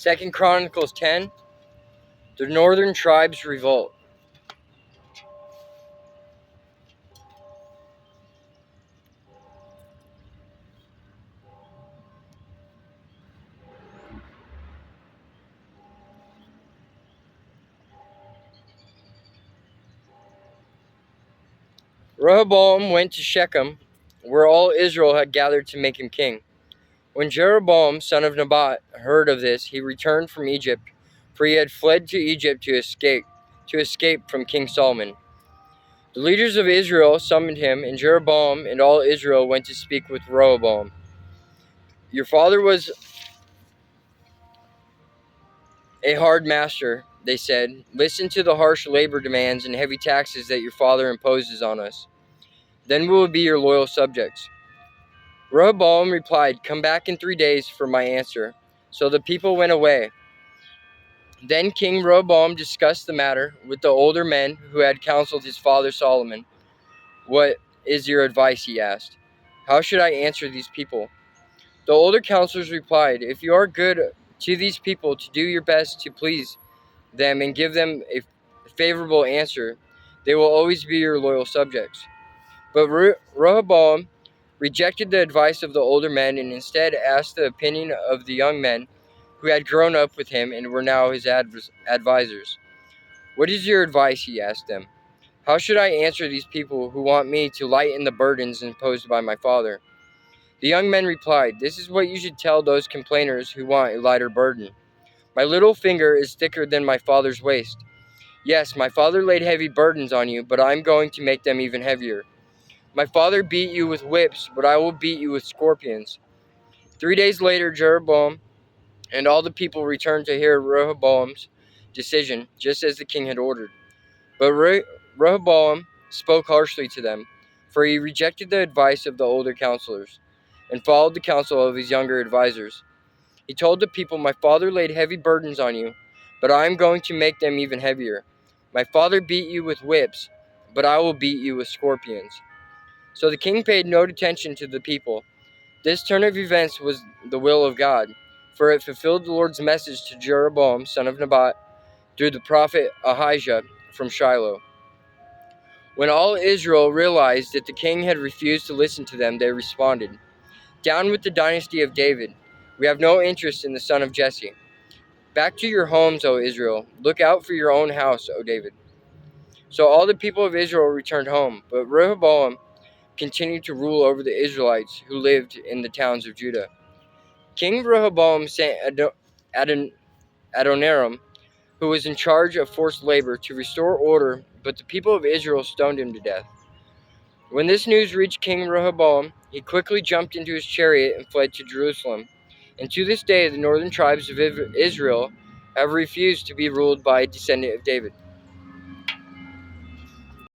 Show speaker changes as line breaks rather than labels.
2 Chronicles 10, the northern tribes revolt. Rehoboam went to Shechem, where all Israel had gathered to make him king. When Jeroboam, son of Nebat, heard of this, he returned from Egypt, for he had fled to Egypt to escape from King Solomon. The leaders of Israel summoned him, and Jeroboam and all Israel went to speak with Rehoboam. Your father was a hard master, they said. Listen to the harsh labor demands and heavy taxes that your father imposes on us. Then we will be your loyal subjects. Rehoboam replied, Come back in 3 days for my answer. So the people went away. Then King Rehoboam discussed the matter with the older men who had counseled his father Solomon. What is your advice, he asked. How should I answer these people? The older counselors replied, If you are good to these people, to do your best to please them and give them a favorable answer, they will always be your loyal subjects. But Rehoboam rejected the advice of the older men and instead asked the opinion of the young men who had grown up with him and were now his advisors. What is your advice, he asked them. How should I answer these people who want me to lighten the burdens imposed by my father? The young men replied, This is what you should tell those complainers who want a lighter burden. My little finger is thicker than my father's waist. Yes, my father laid heavy burdens on you, but I'm going to make them even heavier. My father beat you with whips, but I will beat you with scorpions. 3 days later, Jeroboam and all the people returned to hear Rehoboam's decision, just as the king had ordered. But Rehoboam spoke harshly to them, for he rejected the advice of the older counselors and followed the counsel of his younger advisors. He told the people, My father laid heavy burdens on you, but I am going to make them even heavier. My father beat you with whips, but I will beat you with scorpions. So the king paid no attention to the people. This turn of events was the will of God, for it fulfilled the Lord's message to Jeroboam, son of Nebat, through the prophet Ahijah from Shiloh. When all Israel realized that the king had refused to listen to them, they responded, Down with the dynasty of David. We have no interest in the son of Jesse. Back to your homes, O Israel. Look out for your own house, O David. So all the people of Israel returned home, but Rehoboam continued to rule over the Israelites who lived in the towns of Judah. King Rehoboam sent Adoniram, who was in charge of forced labor, to restore order, but the people of Israel stoned him to death. When this news reached King Rehoboam, he quickly jumped into his chariot and fled to Jerusalem. And to this day, the northern tribes of Israel have refused to be ruled by a descendant of David.